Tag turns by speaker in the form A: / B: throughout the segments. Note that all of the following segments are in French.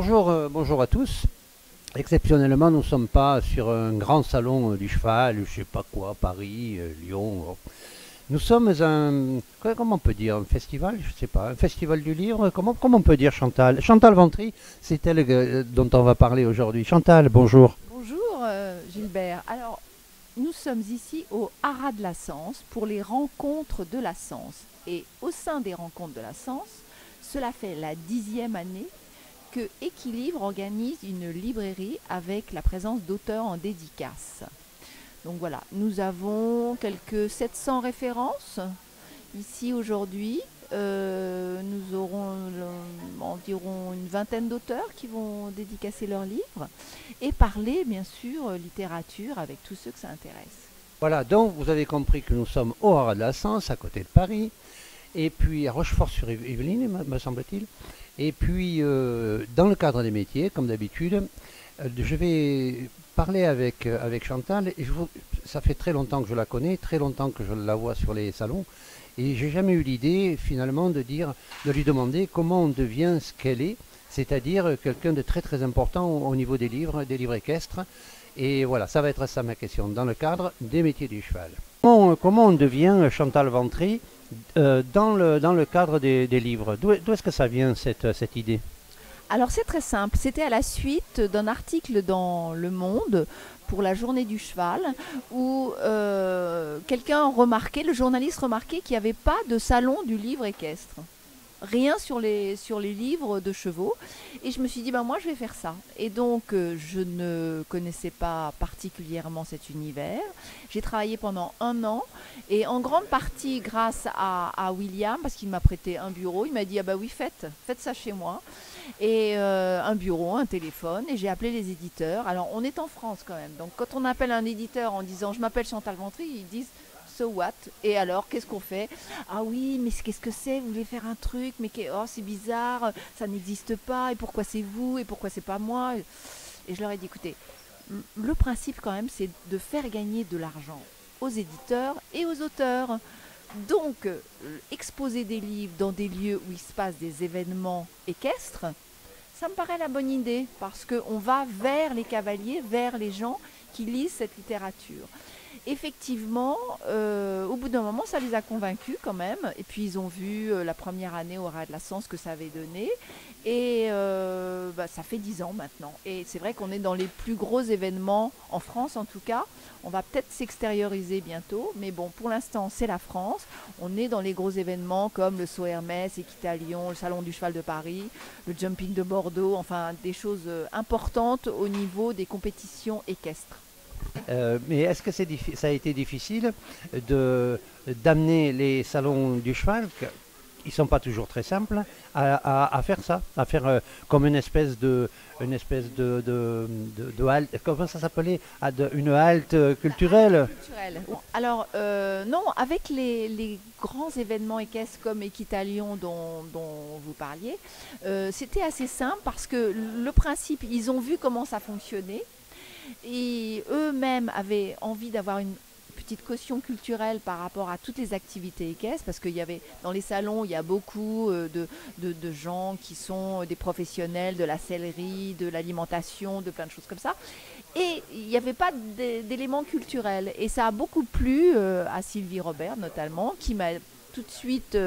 A: Bonjour, bonjour à tous. Exceptionnellement, nous ne sommes pas sur un grand salon du cheval, je ne sais pas quoi, Paris, Lyon. Nous sommes comment on peut dire, un festival, je ne sais pas, un festival du livre. Comment on peut dire, Chantal? Chantal Ventry, c'est elle dont on va parler aujourd'hui. Chantal, bonjour.
B: Bonjour Gilbert. Alors, nous sommes ici au Haras de la Sens pour les rencontres de la Sens. Et au sein des rencontres de la Sens, cela fait la 10e année que Équilibre organise une librairie avec la présence d'auteurs en dédicace. Donc voilà, nous avons quelques 700 références ici aujourd'hui. Nous aurons environ une vingtaine d'auteurs qui vont dédicacer leurs livres et parler bien sûr littérature avec tous ceux que ça intéresse.
A: Voilà, donc vous avez compris que nous sommes au Haras de la Sens, à côté de Paris, et puis à Rochefort-sur-Yveline, me semble-t-il. Et puis, dans le cadre des métiers, comme d'habitude, je vais parler avec Chantal. Ça fait très longtemps que je la connais, très longtemps que je la vois sur les salons. Et j'ai jamais eu l'idée, finalement, de lui demander comment on devient ce qu'elle est, c'est-à-dire quelqu'un de très très important au niveau des livres équestres. Et voilà, ça va être ça ma question, dans le cadre des métiers du cheval. Comment on devient Chantal Ventry dans le cadre des livres? D'où est-ce que ça vient cette idée?
B: Alors c'est très simple, c'était à la suite d'un article dans Le Monde pour la journée du cheval où quelqu'un remarquait, le journaliste remarquait qu'il n'y avait pas de salon du livre équestre. Rien sur les livres de chevaux. Et je me suis dit, ben moi je vais faire ça. Et donc je ne connaissais pas particulièrement cet univers. J'ai travaillé pendant un an et en grande partie grâce à William, parce qu'il m'a prêté un bureau. Il m'a dit, ah bah oui, faites ça chez moi. Et un bureau, un téléphone. Et j'ai appelé les éditeurs. Alors on est en France quand même. Donc quand on appelle un éditeur en disant, je m'appelle Chantal Ventry, ils disent, so what? Et alors, qu'est-ce qu'on fait? Ah oui, mais qu'est-ce que c'est? Vous voulez faire un truc, mais oh, c'est bizarre, ça n'existe pas, et pourquoi c'est vous, et pourquoi c'est pas moi? Et je leur ai dit, écoutez, le principe quand même, c'est de faire gagner de l'argent aux éditeurs et aux auteurs. Donc, exposer des livres dans des lieux où il se passe des événements équestres, ça me paraît la bonne idée, parce qu'on va vers les cavaliers, vers les gens qui lisent cette littérature. Effectivement, au bout d'un moment, ça les a convaincus quand même. Et puis, ils ont vu la première année au Haras de la Sens que ça avait donné. Et ça fait 10 ans maintenant. Et c'est vrai qu'on est dans les plus gros événements, en France en tout cas. On va peut-être s'extérioriser bientôt. Mais bon, pour l'instant, c'est la France. On est dans les gros événements comme le Saut Hermès, Équitalion, le Salon du Cheval de Paris, le Jumping de Bordeaux. Enfin, des choses importantes au niveau des compétitions équestres.
A: Mais est-ce que ça a été difficile d'amener les salons du cheval, ils ne sont pas toujours très simples, à faire ça, à faire comme une espèce de halte, comment ça s'appelait, une halte culturelle?
B: Culturel. Alors, non, avec les grands événements équestres comme Équitalion dont vous parliez, c'était assez simple parce que le principe, ils ont vu comment ça fonctionnait et eux-mêmes avaient envie d'avoir une petite caution culturelle par rapport à toutes les activités équestres, parce qu'il y avait dans les salons, il y a beaucoup de gens qui sont des professionnels de la sellerie, de l'alimentation, de plein de choses comme ça. Et il n'y avait pas d'éléments culturels. Et ça a beaucoup plu à Sylvie Robert notamment, qui m'a tout de suite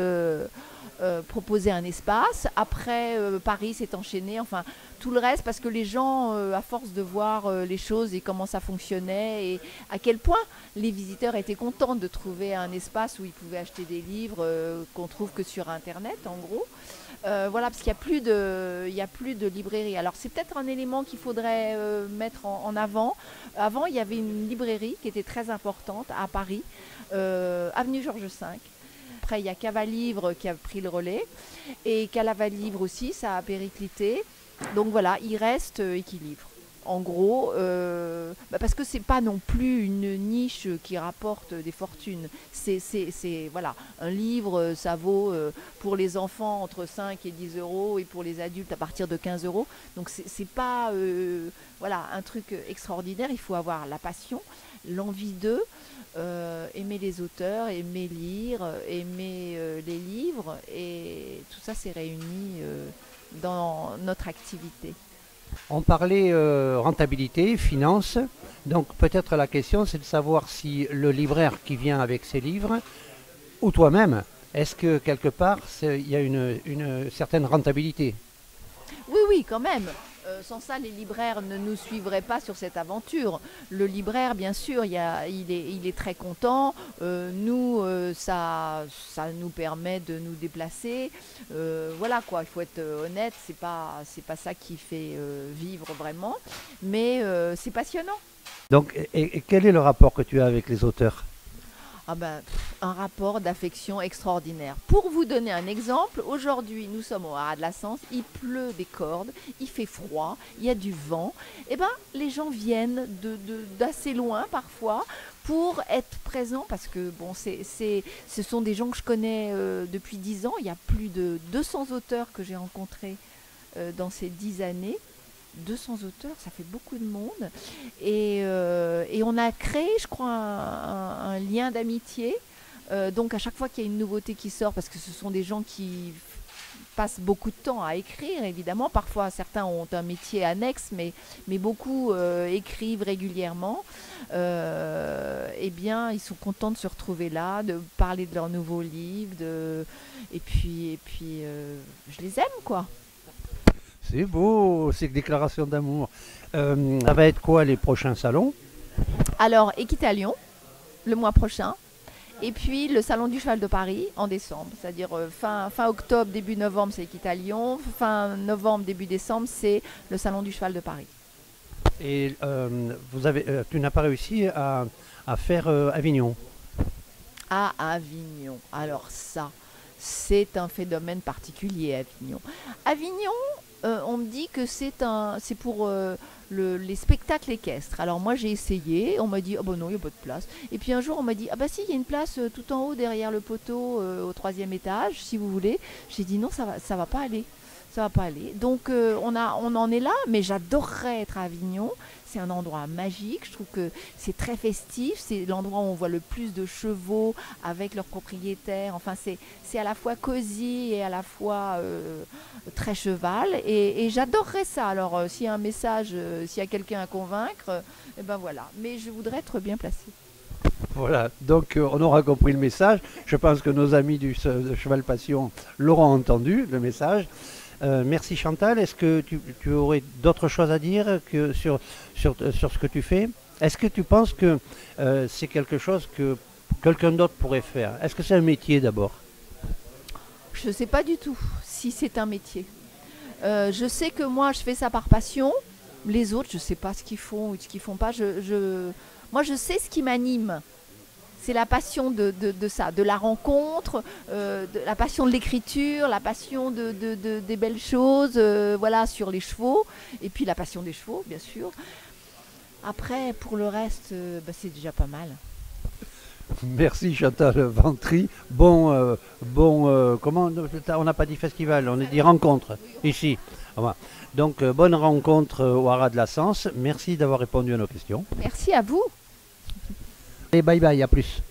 B: proposé un espace. Après, Paris s'est enchaîné, enfin tout le reste, parce que les gens, à force de voir les choses et comment ça fonctionnait, et à quel point les visiteurs étaient contents de trouver un espace où ils pouvaient acheter des livres qu'on trouve que sur Internet, en gros. Voilà, parce qu'il n'y a plus de librairie. Alors c'est peut-être un élément qu'il faudrait mettre en avant. Avant, il y avait une librairie qui était très importante à Paris, avenue Georges V. Après, il y a Cavalivre qui a pris le relais. Et Cavalivre aussi, ça a périclité. Donc voilà, il reste Équilibre. En gros, parce que c'est pas non plus une niche qui rapporte des fortunes. Voilà, un livre, ça vaut pour les enfants entre 5 et 10 euros et pour les adultes à partir de 15 euros. Donc c'est pas voilà, un truc extraordinaire. Il faut avoir la passion, l'envie d'eux, aimer les auteurs, aimer lire, aimer les livres. Et tout ça s'est réuni dans notre activité.
A: On parlait rentabilité, finance. Donc peut-être la question c'est de savoir si le libraire qui vient avec ses livres, ou toi-même, est-ce que quelque part il y a une certaine rentabilité?
B: Oui, oui, quand même. Sans ça, les libraires ne nous suivraient pas sur cette aventure. Le libraire, bien sûr, il est très content. Nous, ça nous permet de nous déplacer. Voilà quoi, il faut être honnête, c'est pas ça qui fait vivre vraiment. Mais c'est passionnant.
A: Donc, et quel est le rapport que tu as avec les auteurs?
B: Ah ben, un rapport d'affection extraordinaire. Pour vous donner un exemple, aujourd'hui nous sommes au Haras de la Sens, il pleut des cordes, il fait froid, il y a du vent. Et ben, les gens viennent d'assez loin parfois pour être présents parce que bon, ce sont des gens que je connais depuis 10 ans. Il y a plus de 200 auteurs que j'ai rencontrés dans ces 10 années. 200 auteurs, ça fait beaucoup de monde. Et on a créé, je crois, un lien d'amitié. Donc à chaque fois qu'il y a une nouveauté qui sort, parce que ce sont des gens qui passent beaucoup de temps à écrire, évidemment. Parfois, certains ont un métier annexe, mais beaucoup écrivent régulièrement. Eh bien, ils sont contents de se retrouver là, de parler de leurs nouveaux livres. Et puis je les aime, quoi.
A: C'est beau, c'est une déclaration d'amour. Ça va être quoi les prochains salons?
B: Alors, Équitalion, le mois prochain. Et puis le Salon du Cheval de Paris en décembre. C'est-à-dire fin octobre, début novembre, c'est Équitalion. Fin novembre, début décembre, c'est le Salon du Cheval de Paris.
A: Et tu n'as pas réussi à faire Avignon?
B: À Avignon. Alors ça, c'est un phénomène particulier, Avignon. Avignon, on me dit que c'est pour les spectacles équestres. Alors moi j'ai essayé, on m'a dit oh ben non, il n'y a pas de place. Et puis un jour on m'a dit ah bah si, il y a une place tout en haut derrière le poteau au 3e étage si vous voulez. J'ai dit non, ça va pas aller. Ça va pas aller. Donc on en est là, mais j'adorerais être à Avignon. C'est un endroit magique, je trouve que c'est très festif, c'est l'endroit où on voit le plus de chevaux avec leurs propriétaires. Enfin, c'est à la fois cosy et à la fois très cheval. Et j'adorerais ça. Alors, s'il y a un message, s'il y a quelqu'un à convaincre, eh ben voilà. Mais je voudrais être bien placée.
A: Voilà, donc on aura compris le message. Je pense que nos amis du Cheval Passion l'auront entendu, le message. Merci Chantal. Est-ce que tu aurais d'autres choses à dire sur ce que tu fais? Est-ce que tu penses que c'est quelque chose que quelqu'un d'autre pourrait faire? Est-ce que c'est un métier d'abord?
B: Je ne sais pas du tout si c'est un métier. Je sais que moi, je fais ça par passion. Les autres, je ne sais pas ce qu'ils font ou ce qu'ils ne font pas. Moi, je sais ce qui m'anime. C'est la passion de ça, de la rencontre, la passion de l'écriture, la passion des belles choses, voilà, sur les chevaux, et puis la passion des chevaux, bien sûr. Après, pour le reste, c'est déjà pas mal.
A: Merci Chantal Ventry. Comment on n'a pas dit festival, on a dit rencontre ici. Voilà. Donc bonne rencontre au Haras de la Sens. Merci d'avoir répondu à nos questions.
B: Merci à vous.
A: Et bye bye, à plus.